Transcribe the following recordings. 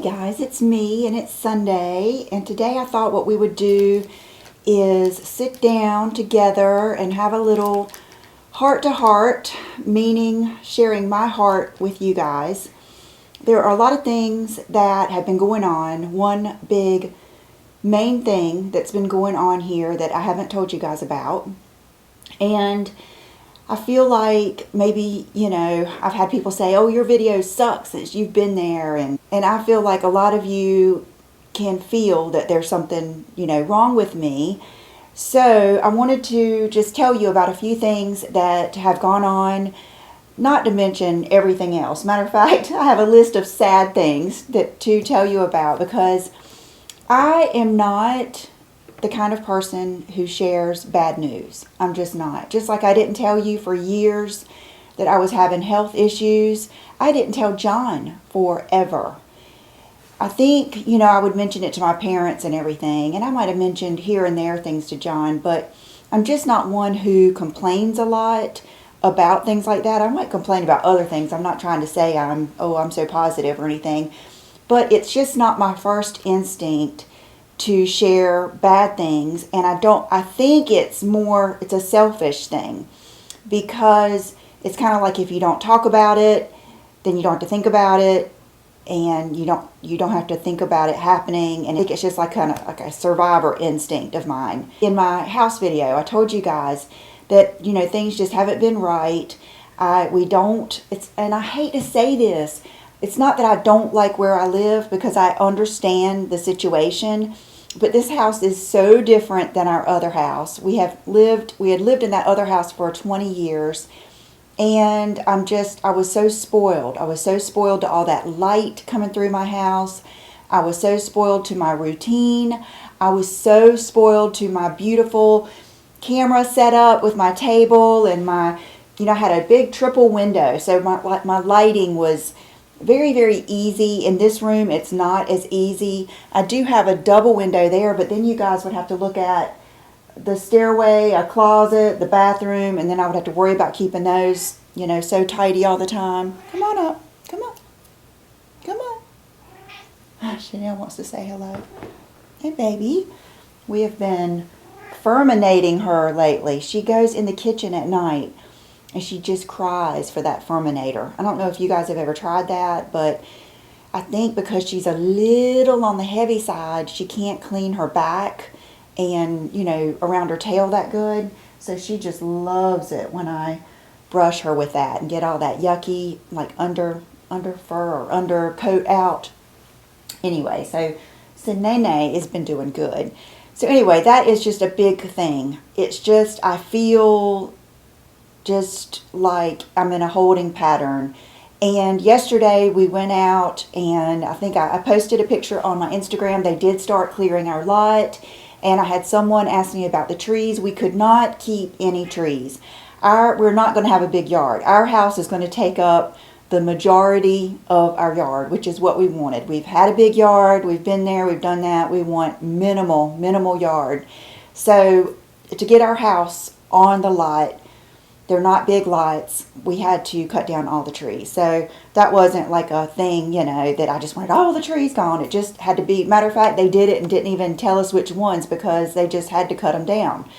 guys, it's me and it's Sunday, and today I thought what we would do is sit down together and have a little heart-to-heart, meaning sharing my heart with you guys. There are a lot of things that have been going on. One big main thing that's been going on here that I haven't told you guys about, and I feel like maybe, I've had people say, oh, your video sucks since you've been there. And I feel like a lot of you can feel that there's something, wrong with me. So I wanted to just tell you about a few things that have gone on, not to mention everything else. Matter of fact, I have a list of sad things to tell you about, because I am not the kind of person who shares bad news. I'm just not. Just like I didn't tell you for years that I was having health issues, I didn't tell John forever. I think, I would mention it to my parents and everything, and I might have mentioned here and there things to John, but I'm just not one who complains a lot about things like that. I might complain about other things. I'm not trying to say I'm so positive or anything, but it's just not my first instinct to share bad things. And I think it's a selfish thing, because it's kind of like if you don't talk about it, then you don't have to think about it, and you don't have to think about it happening. And I think it's just like kind of like a survivor instinct of mine. In my house video, I told you guys that, things just haven't been right. And I hate to say this, it's not that I don't like where I live, because I understand the situation, but this house is so different than our other house. We had lived in that other house for 20 years, and I was so spoiled. I was so spoiled to all that light coming through my house. I was so spoiled to my routine. I was so spoiled to my beautiful camera setup with my table and I had a big triple window, so my lighting was very, very easy. In this room, it's not as easy. I do have a double window there, but then you guys would have to look at the stairway, a closet, the bathroom, and then I would have to worry about keeping those, so tidy all the time. Come on up. Come on. Come on. Chanel wants to say hello. Hey, baby. We have been furminating her lately. She goes in the kitchen at night, and she just cries for that Furminator. I don't know if you guys have ever tried that, but I think because she's a little on the heavy side, she can't clean her back and, around her tail that good. So she just loves it when I brush her with that and get all that yucky, like under fur or under coat out. Anyway, so Nene has been doing good. So anyway, that is just a big thing. It's just, I feel just like I'm in a holding pattern. And yesterday we went out, and I think I posted a picture on my Instagram. They did start clearing our lot, and I had someone ask me about the trees. We could not keep any trees. We're not going to have a big yard. Our house is going to take up the majority of our yard, which is what we wanted. We've had a big yard. We've been there. We've done that. We want minimal yard. So to get our house on the lot, they're not big lots, we had to cut down all the trees. So that wasn't like a thing, that I just wanted all the trees gone. It just had to be, matter of fact, they did it and didn't even tell us which ones, because they just had to cut them down.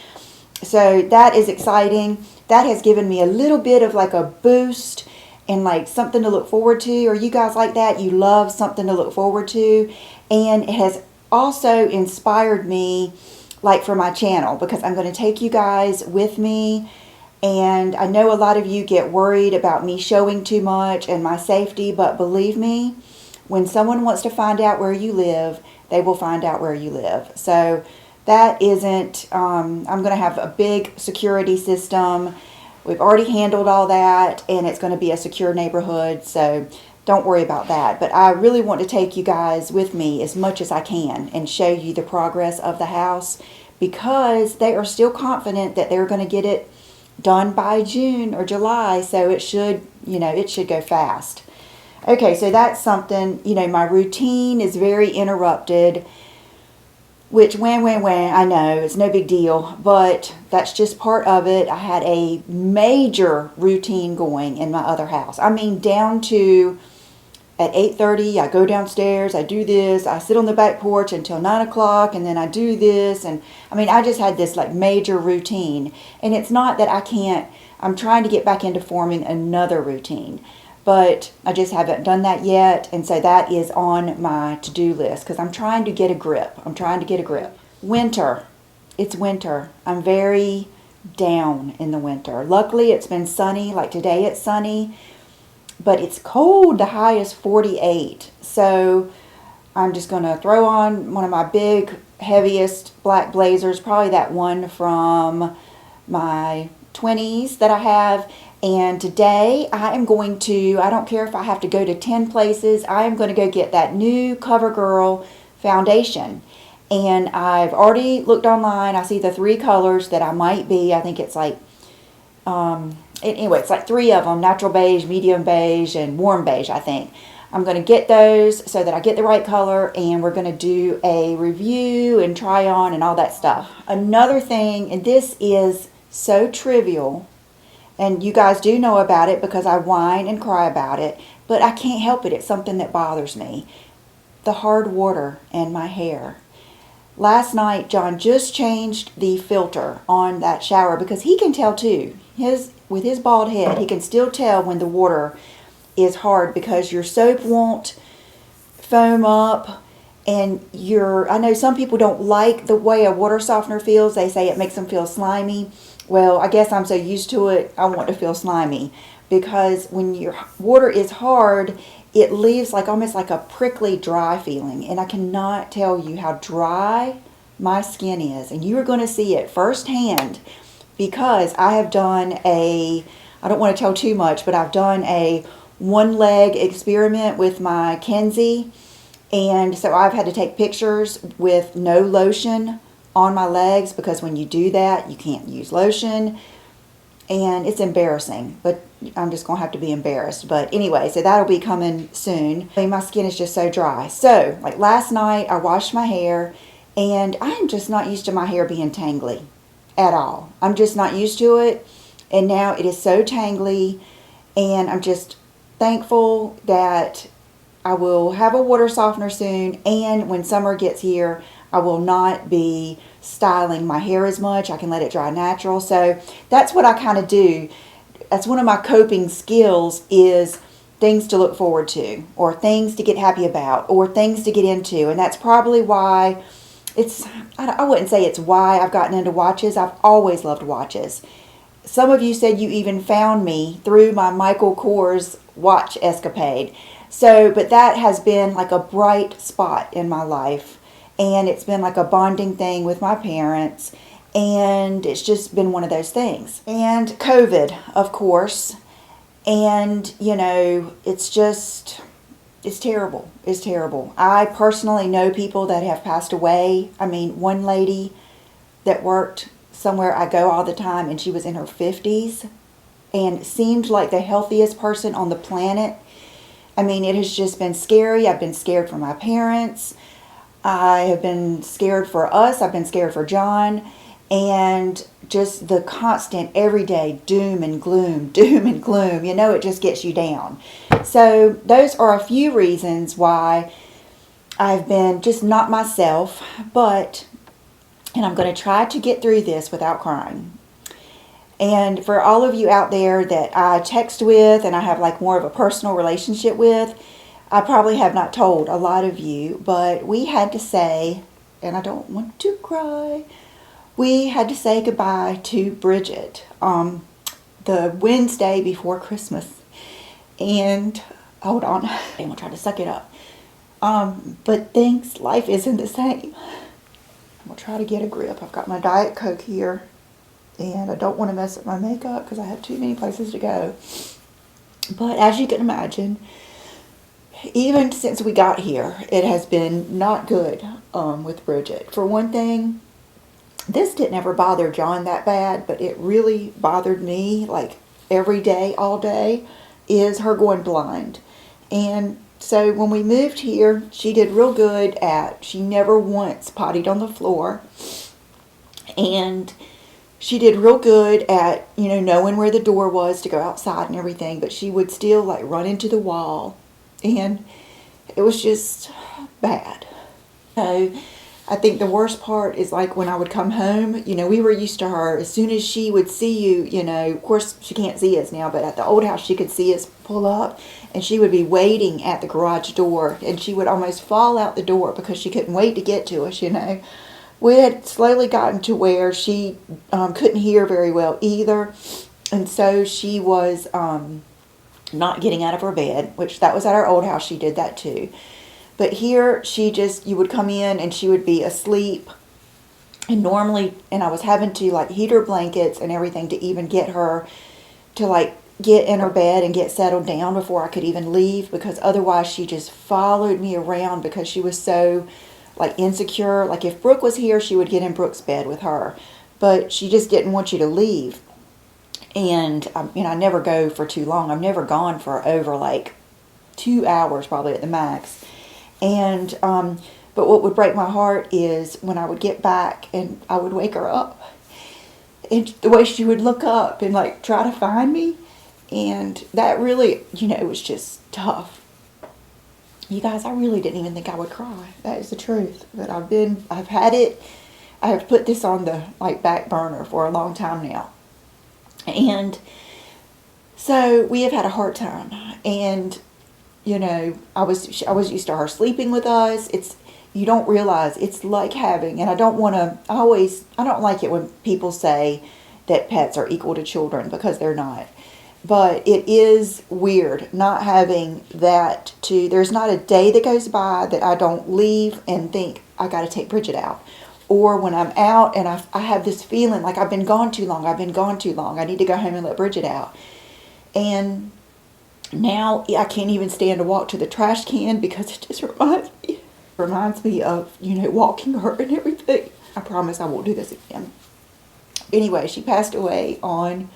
So that is exciting. That has given me a little bit of like a boost and like something to look forward to. Are you guys like that? You love something to look forward to? And it has also inspired me, like for my channel, because I'm going to take you guys with me. And I know a lot of you get worried about me showing too much and my safety, but believe me, when someone wants to find out where you live, they will find out where you live. So that isn't, I'm going to have a big security system. We've already handled all that, and it's going to be a secure neighborhood, so don't worry about that. But I really want to take you guys with me as much as I can and show you the progress of the house, because they are still confident that they're going to get it done by June or July, so it should go fast. Okay, so that's something. My routine is very interrupted, which I know it's no big deal, but that's just part of it. I had a major routine going in my other house. I mean, down to at 8:30, I go downstairs, I do this, I sit on the back porch until 9 o'clock, and then I do this. And I mean, I just had this like major routine. And it's not that I can't, I'm trying to get back into forming another routine. But I just haven't done that yet. And so that is on my to-do list because I'm trying to get a grip. I'm trying to get a grip. Winter. It's winter. I'm very down in the winter. Luckily, it's been sunny. Like today, it's sunny. But it's cold. The high is 48. So I'm just going to throw on one of my big, heaviest black blazers. Probably that one from my 20s that I have. And today I am going to, I don't care if I have to go to 10 places, I am going to go get that new CoverGirl foundation. And I've already looked online. I see the 3 colors that I might be. I think it's like, anyway, it's like 3 of them, natural beige, medium beige, and warm beige, I think. I'm going to get those so that I get the right color, and we're going to do a review and try on and all that stuff. Another thing, and this is so trivial, and you guys do know about it because I whine and cry about it, but I can't help it. It's something that bothers me. The hard water in my hair. Last night, John just changed the filter on that shower because he can tell too. With his bald head, he can still tell when the water is hard because your soap won't foam up, and I know some people don't like the way a water softener feels. They say it makes them feel slimy. Well, I guess I'm so used to it, I want to feel slimy. Because when your water is hard, it leaves like almost like a prickly dry feeling. And I cannot tell you how dry my skin is. And you are going to see it firsthand because I have done I don't want to tell too much, but I've done a one-leg experiment with my Kenzie. And so I've had to take pictures with no lotion on my legs because when you do that, you can't use lotion. And it's embarrassing, but I'm just going to have to be embarrassed. But anyway, so that'll be coming soon. I mean, my skin is just so dry. So, like last night, I washed my hair, and I'm just not used to my hair being tangly at all. I'm just not used to it, and now it is so tangly, and I'm just thankful that I will have a water softener soon, and when summer gets here, I will not be styling my hair as much. I can let it dry natural. So that's what I kind of do. That's one of my coping skills, is things to look forward to, or things to get happy about, or things to get into. And that's probably why I wouldn't say it's why I've gotten into watches. I've always loved watches. Some of you said you even found me through my Michael Kors watch escapade. So, but that has been like a bright spot in my life. And it's been like a bonding thing with my parents. And it's just been one of those things. And COVID, of course. And, it's terrible. It's terrible. I personally know people that have passed away. I mean, one lady that worked somewhere I go all the time, and she was in her 50s. And seemed like the healthiest person on the planet. I mean, it has just been scary. I've been scared for my parents. I have been scared for us. I've been scared for John. And just the constant everyday doom and gloom, it just gets you down. So those are a few reasons why I've been just not myself. And I'm going to try to get through this without crying. And for all of you out there that I text with and I have like more of a personal relationship with, I probably have not told a lot of you, but we had to say, and I don't want to cry, we had to say goodbye to Bridget the Wednesday before Christmas. And hold on, I'm going to try to suck it up. But life isn't the same. I'm going to try to get a grip. I've got my Diet Coke here, and I don't want to mess up my makeup because I have too many places to go. But as you can imagine, even since we got here, it has been not good with Bridget. For one thing, this didn't ever bother John that bad, but it really bothered me, like every day, all day, is her going blind. And so when we moved here, she did real good she never once pottied on the floor. And she did real good at, knowing where the door was to go outside and everything, but she would still like run into the wall and it was just bad. So I think the worst part is like when I would come home, we were used to her. As soon as she would see you, of course she can't see us now, but at the old house she could see us pull up, and she would be waiting at the garage door, and she would almost fall out the door because she couldn't wait to get to us. We had slowly gotten to where she couldn't hear very well either, and so she was not getting out of her bed, which that was at our old house. She did that too. But here, you would come in and she would be asleep. And I was having to like heat her blankets and everything to even get her to like get in her bed and get settled down before I could even leave, because otherwise she just followed me around because she was so like insecure. Like if Brooke was here, she would get in Brooke's bed with her, but she just didn't want you to leave. And I never go for too long. I've never gone for over like 2 hours probably at the max. And but what would break my heart is when I would get back and I would wake her up, and the way she would look up and like try to find me, and that really, was just tough. You guys, I really didn't even think I would cry. That is the truth. But I have put this on the like back burner for a long time now. And so we have had a hard time, and I was used to her sleeping with us. You don't realize it's like having, and I don't like it when people say that pets are equal to children, because they're not. But it is weird not having that there's not a day that goes by that I don't leave and think, I got to take Bridget out. Or when I'm out and I have this feeling like I've been gone too long. I need to go home and let Bridget out. And now I can't even stand to walk to the trash can because it just reminds me of, walking her and everything. I promise I won't do this again. Anyway, she passed away on,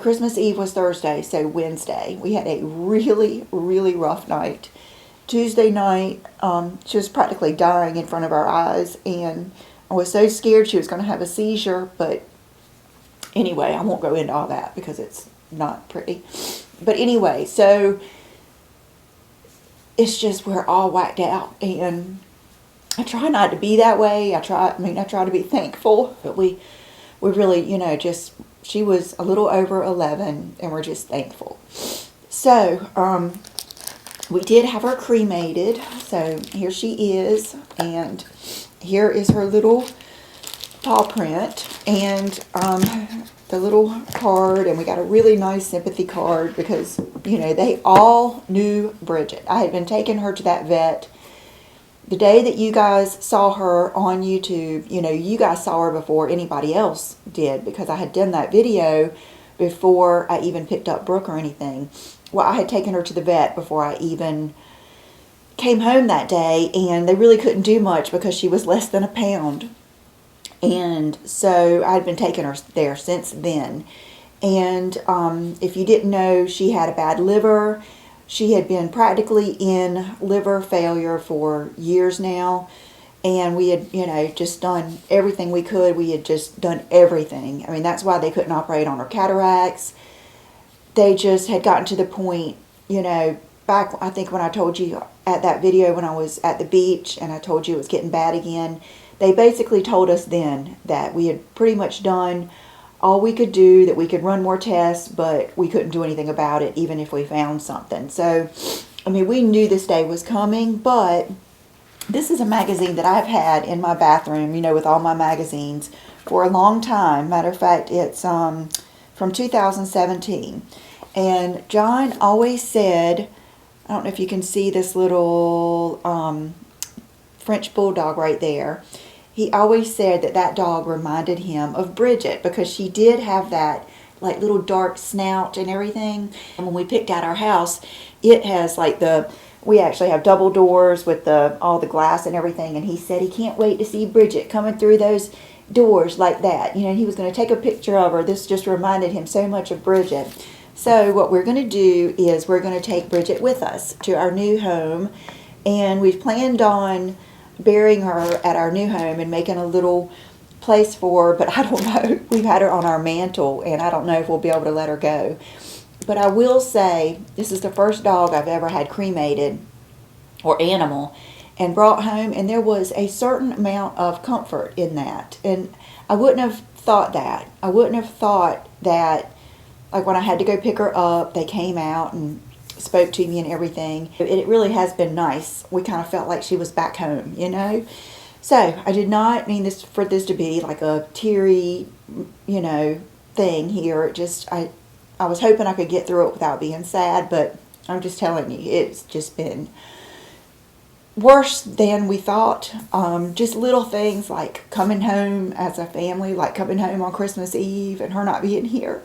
Christmas Eve was Thursday, so Wednesday. We had a really, really rough night. Tuesday night, she was practically dying in front of our eyes, and I was so scared she was going to have a seizure, but anyway, I won't go into all that because it's not pretty. But anyway, so it's just we're all whacked out, and I try not to be that way. I try to be thankful, but we really, she was a little over 11, and we're just thankful. So, we did have her cremated, so here she is, and here is her little paw print, and the little card, and we got a really nice sympathy card because, they all knew Bridget. I had been taking her to that vet. The day that you guys saw her on YouTube, you guys saw her before anybody else did, because I had done that video before I even picked up Brooke or anything. Well, I had taken her to the vet before I even came home that day, and they really couldn't do much because she was less than a pound. And so I had been taking her there since then. And if you didn't know, she had a bad liver. She had been practically in liver failure for years now. And we had, just done everything we could. We had just done everything. That's why they couldn't operate on her cataracts. They just had gotten to the point, back, I think when I told you at that video when I was at the beach and I told you it was getting bad again, they basically told us then that we had pretty much done all we could do, that we could run more tests, but we couldn't do anything about it, even if we found something. So, we knew this day was coming, but this is a magazine that I've had in my bathroom, with all my magazines for a long time. Matter of fact, it's from 2017. And John always said, I don't know if you can see this little French bulldog right there. He always said that dog reminded him of Bridget because she did have that like little dark snout and everything. And when we picked out our house, it has like we actually have double doors with all the glass and everything. And he said he can't wait to see Bridget coming through those doors like that. He was going to take a picture of her. This just reminded him so much of Bridget. So what we're going to do is we're going to take Bridget with us to our new home. And we've planned on burying her at our new home and making a little place for her, but I don't know. We've had her on our mantle, and I don't know if we'll be able to let her go. But I will say, this is the first dog I've ever had cremated, or animal, and brought home, and there was a certain amount of comfort in that. And I wouldn't have thought that. I wouldn't have thought that, like when I had to go pick her up, they came out and spoke to me and everything. It really has been nice. We kind of felt like she was back home, you know? So I did not mean this for this to be like a teary, you know, thing here. It just, I was hoping I could get through it without being sad, but I'm just telling you, it's just been worse than we thought. Just little things like coming home as a family, like coming home on Christmas Eve and her not being here.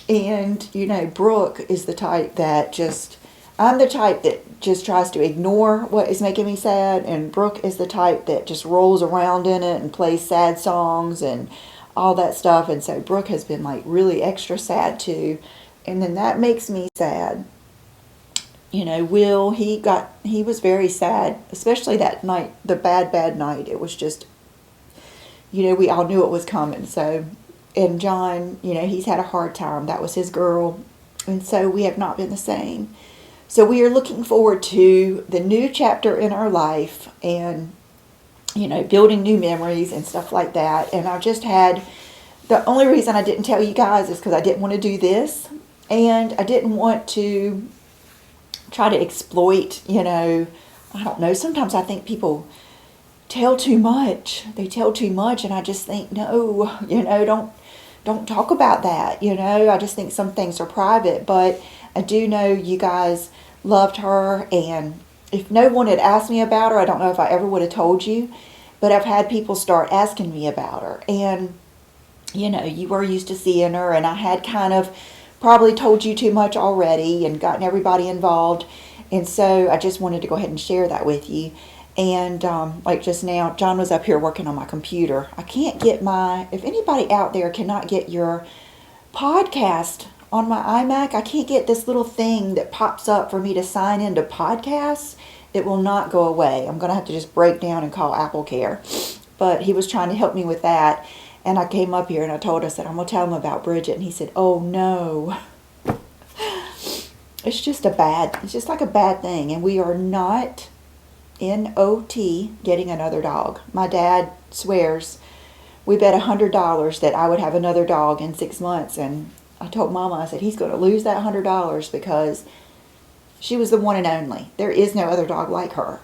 And, you know, Brooke is the type that just, I'm the type that just tries to ignore what is making me sad, and Brooke is the type that just rolls around in it and plays sad songs and all that stuff. And so Brooke has been like really extra sad too. And then that makes me sad. You know, Will, he was very sad, especially that night, the bad night. It was just, you know, we all knew it was coming. So, and John, you know, he's had a hard time. That was his girl. And so we have not been the same. So we are looking forward to the new chapter in our life and, you know, building new memories and stuff like that. And I just had, the only reason I didn't tell you guys is because I didn't want to do this. And I didn't want to try to exploit, you know, I don't know. Sometimes I think people tell too much. They tell too much, and I just think, no, you know, don't talk about that, you know. I just think some things are private, but I do know you guys loved her, and if no one had asked me about her, I don't know if I ever would have told you, but I've had people start asking me about her, and, you know, you were used to seeing her, and I had kind of probably told you too much already and gotten everybody involved, and so I just wanted to go ahead and share that with you. And like just now, John was up here working on my computer. I can't get if anybody out there cannot get your podcast on my iMac, I can't get this little thing that pops up for me to sign into podcasts. It will not go away. I'm going to have to just break down and call Apple Care. But he was trying to help me with that. And I came up here and I told him, I said, I'm going to tell him about Bridget. And he said, oh no. It's just like a bad thing. And we are not N-O-T getting another dog. My dad swears we bet $100 that I would have another dog in 6 months. And I told Mama, I said, he's going to lose that $100 because she was the one and only. There is no other dog like her.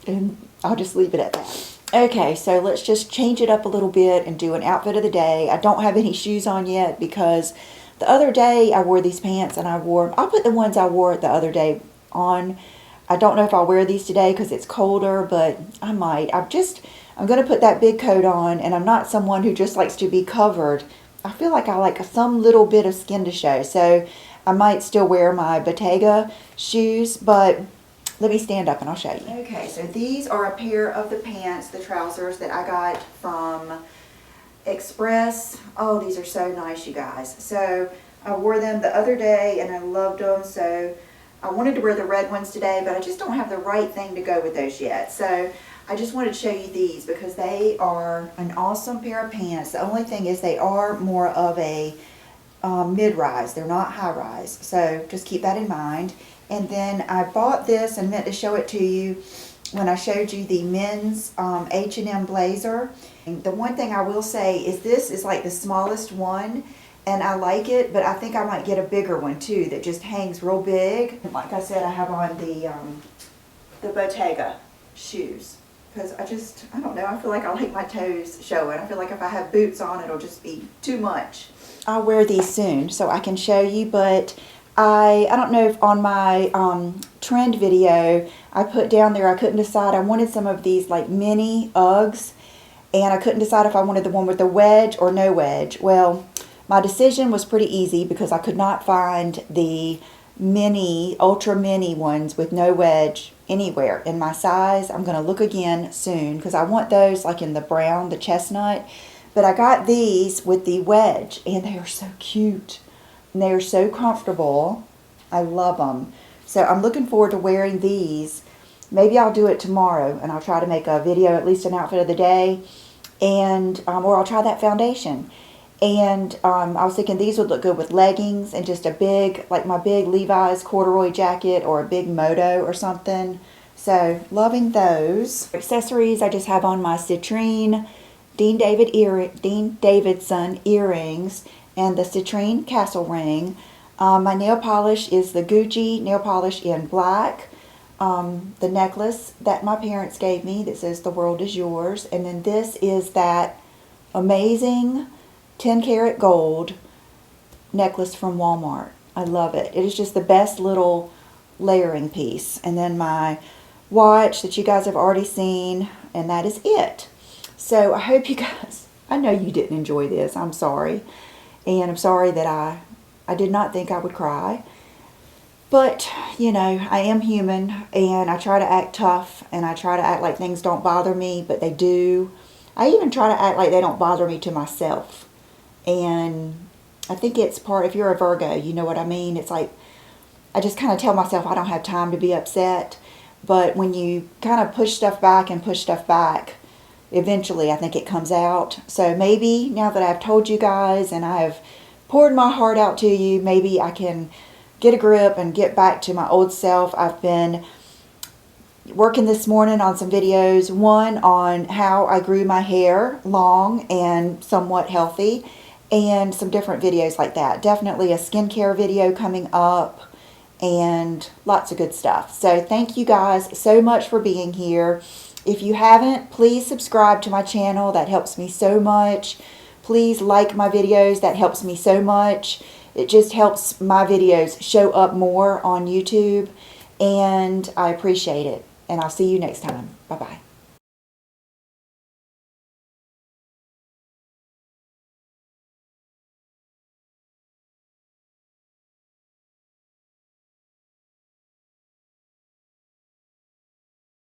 And I'll just leave it at that. Okay, so let's just change it up a little bit and do an outfit of the day. I don't have any shoes on yet because the other day I wore these pants and I'll put the ones I wore the other day on. I don't know if I'll wear these today because it's colder, but I might. I'm going to put that big coat on, and I'm not someone who just likes to be covered. I feel like I like some little bit of skin to show, so I might still wear my Bottega shoes, but let me stand up and I'll show you. Okay, so these are a pair of the pants, the trousers that I got from Express. Oh, these are so nice, you guys. So I wore them the other day and I loved them, so I wanted to wear the red ones today, but I just don't have the right thing to go with those yet. So I just wanted to show you these because they are an awesome pair of pants. The only thing is they are more of a mid-rise. They're not high-rise. So just keep that in mind. And then I bought this and meant to show it to you when I showed you the men's H&M blazer. And the one thing I will say is this is like the smallest one. And I like it, but I think I might get a bigger one too that just hangs real big. And like I said, I have on the Bottega shoes because I don't know, I feel like I like my toes showing. I feel like if I have boots on, it'll just be too much. I'll wear these soon so I can show you, but I don't know if on my trend video I put down there, I couldn't decide. I wanted some of these like mini Uggs, and I couldn't decide if I wanted the one with the wedge or no wedge. Well, my decision was pretty easy because I could not find the mini, ultra mini ones with no wedge anywhere in my size. I'm going to look again soon because I want those like in the brown, the chestnut. But I got these with the wedge and they are so cute. And they are so comfortable. I love them. So I'm looking forward to wearing these. Maybe I'll do it tomorrow and I'll try to make a video, at least an outfit of the day. And or I'll try that foundation. And I was thinking these would look good with leggings and just a big, like my big Levi's corduroy jacket or a big moto or something. So loving those. Accessories, I just have on my citrine Dean Davidson earrings and the citrine castle ring. My nail polish is the Gucci nail polish in black. The necklace that my parents gave me that says the world is yours. And then this is that amazing 10 karat gold necklace from Walmart. I love it. It is just the best little layering piece. And then my watch that you guys have already seen, and that is it. So I hope you guys, I know you didn't enjoy this. I'm sorry. And I'm sorry that I did not think I would cry. But, you know, I am human, and I try to act tough, and I try to act like things don't bother me, but they do. I even try to act like they don't bother me to myself. And I think it's part, if you're a Virgo, you know what I mean? It's like, I just kind of tell myself I don't have time to be upset. But when you kind of push stuff back and push stuff back, eventually I think it comes out. So maybe now that I've told you guys and I have poured my heart out to you, maybe I can get a grip and get back to my old self. I've been working this morning on some videos. One on how I grew my hair long and somewhat healthy, and some different videos like that. Definitely a skincare video coming up, and lots of good stuff. So thank you guys so much for being here. If you haven't, please subscribe to my channel. That helps me so much. Please like my videos. That helps me so much. It just helps my videos show up more on YouTube, and I appreciate it. And I'll see you next time. Bye-bye.